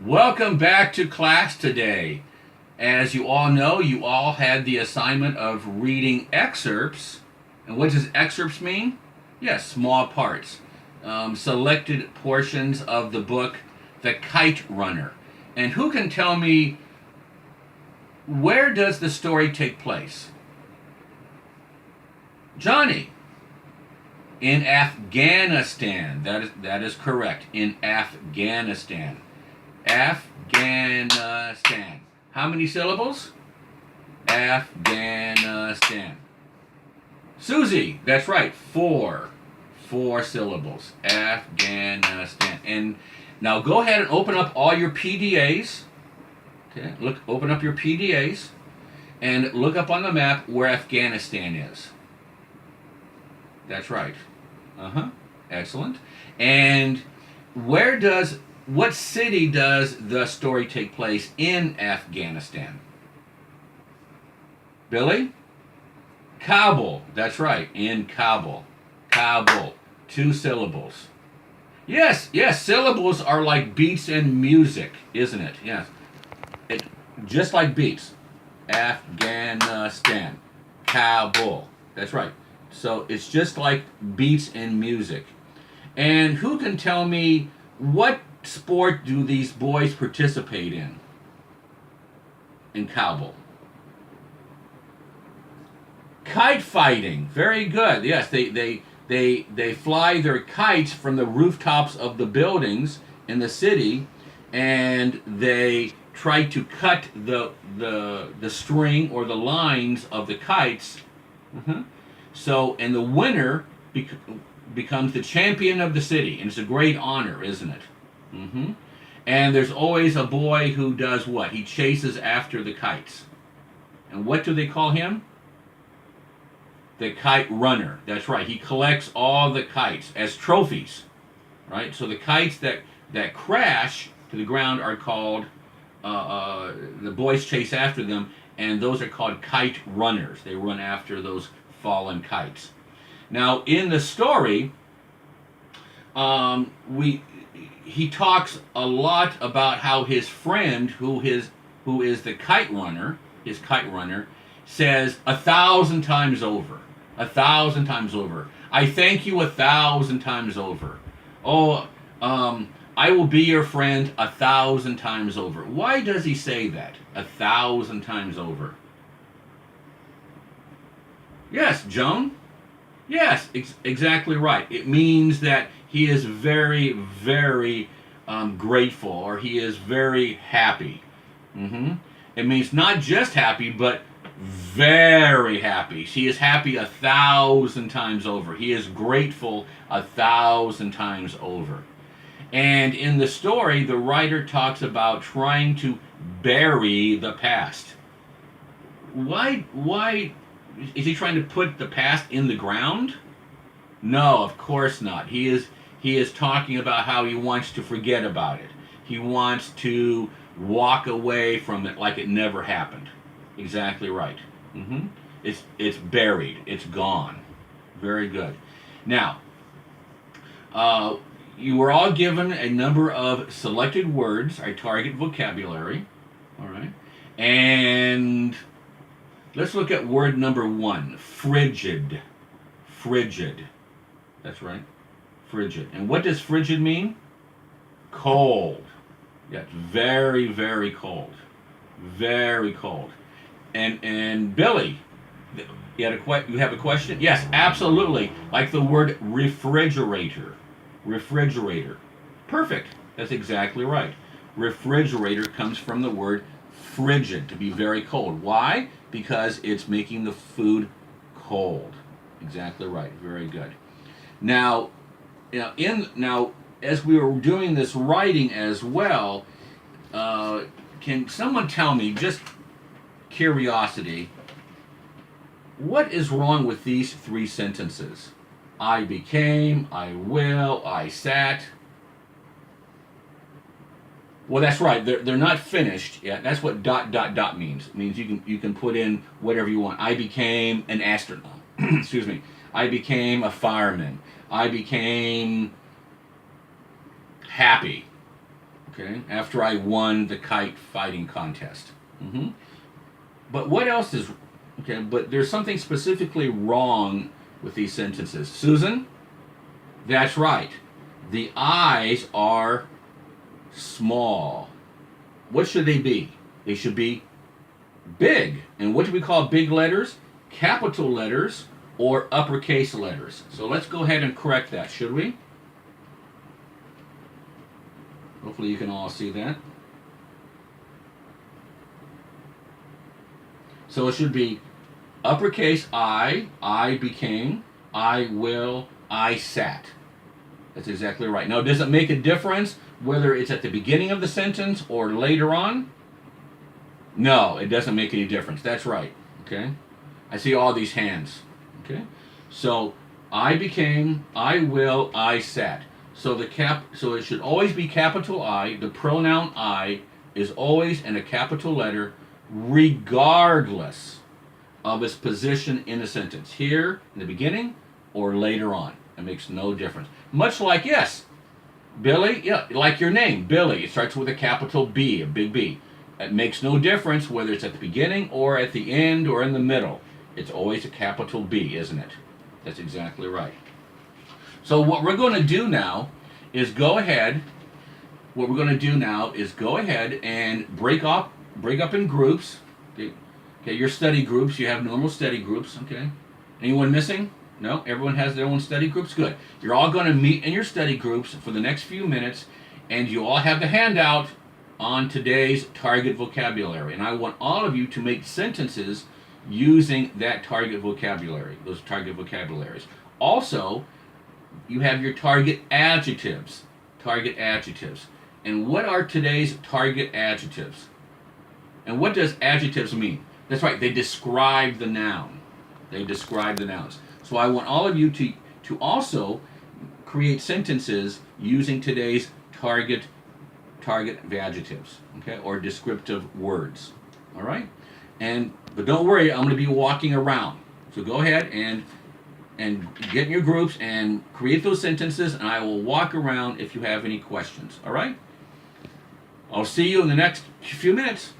Welcome back to class today. As you all know, you all had the assignment of reading excerpts. And what does excerpts mean? Yes, small parts. Selected portions of the book, The Kite Runner. And who can tell me, where does the story take place? Johnny. In Afghanistan. That is correct. In Afghanistan. Afghanistan. How many syllables? Afghanistan. Susie, that's right, four. Four syllables. Afghanistan. And now go ahead and open up all your PDAs. Okay, open up your PDAs and look up on the map where Afghanistan is. That's right. Excellent. And what city does the story take place in Afghanistan? Billy? Kabul. That's right, in Kabul. Kabul. Two syllables. Yes, syllables are like beats in music, isn't it? Yes. Just like beats. Afghanistan. Kabul. That's right. So it's just like beats in music. And who can tell me, what sport do these boys participate in Kabul? Kite fighting. Very good. Yes, they fly their kites from the rooftops of the buildings in the city, and they try to cut the string or the lines of the kites. So, and the winner becomes the champion of the city, and it's a great honor, isn't it? And there's always a boy who does what? He chases after the kites. And what do they call him? The Kite Runner. That's right. He collects all the kites as trophies, right? So the kites that crash to the ground are called, the boys chase after them, and those are called kite runners. They run after those fallen kites. Now, in the story, he talks a lot about how his friend, who is the kite runner, his kite runner, says 1,000 times over, 1,000 times over, I thank you 1,000 times over. Oh, I will be your friend 1,000 times over. Why does he say that 1,000 times over? Yes, Joan? Yes, exactly right. It means that he is very, very grateful, or he is very happy. It means not just happy, but very happy. He is happy 1,000 times over. He is grateful 1,000 times over. And in the story, the writer talks about trying to bury the past. Why is he trying to put the past in the ground? No, of course not. He is talking about how he wants to forget about it. He wants to walk away from it like it never happened. Exactly right. It's buried. It's gone. Very good. Now, you were all given a number of selected words, our target vocabulary. All right. And let's look at word number 1, frigid. Frigid. That's right. Frigid. And what does frigid mean? Cold. Yeah, very, very cold. Very cold. And Billy, you have a question? Yes, absolutely. Like the word refrigerator. Refrigerator. Perfect. That's exactly right. Refrigerator comes from the word frigid, to be very cold. Why? Because it's making the food cold. Exactly right. Very good. Now, as we were doing this writing as well, can someone tell me, just curiosity, what is wrong with these 3 sentences? I became, I will, I sat. Well, that's right. They're not finished yet. That's what ... means. It means you can put in whatever you want. I became an astronaut. Excuse me. I became a fireman. I became happy. Okay, after I won the kite fighting contest. hmm But what else is okay? But there's something specifically wrong with these sentences. Susan, that's right. The I's are small. What should they be? They should be big. And what do we call big letters? Capital letters or uppercase letters. So let's go ahead and correct that, should we? Hopefully you can all see that. So it should be uppercase I became, I will, I sat. That's exactly right. Now, does it make a difference whether it's at the beginning of the sentence or later on? No, it doesn't make any difference. That's right. Okay? I see all these hands. Okay? So, I became, I will, I sat. So so it should always be capital I. The pronoun I is always in a capital letter regardless of its position in the sentence. Here in the beginning or later on. It makes no difference. Much like, yes, Billy, yeah, like your name, Billy. It starts with a capital B, a big B. It makes no difference whether it's at the beginning or at the end or in the middle. It's always a capital B, isn't it? That's exactly right. So what we're going to do now is go ahead. What we're going to do now is go ahead and break up in groups. Okay, your study groups. You have normal study groups. Okay. Anyone missing? No, everyone has their own study groups. Good. You're all going to meet in your study groups for the next few minutes, and you all have the handout on today's target vocabulary. And I want all of you to make sentences using that target vocabulary, those target vocabularies. Also, you have your target adjectives. Target adjectives. And what are today's target adjectives? And what does adjectives mean? That's right, they describe the noun. They describe the nouns. So I want all of you to also create sentences using today's target adjectives, okay, or descriptive words. All right? But don't worry, I'm going to be walking around. So go ahead and get in your groups and create those sentences, and I will walk around if you have any questions. All right? I'll see you in the next few minutes.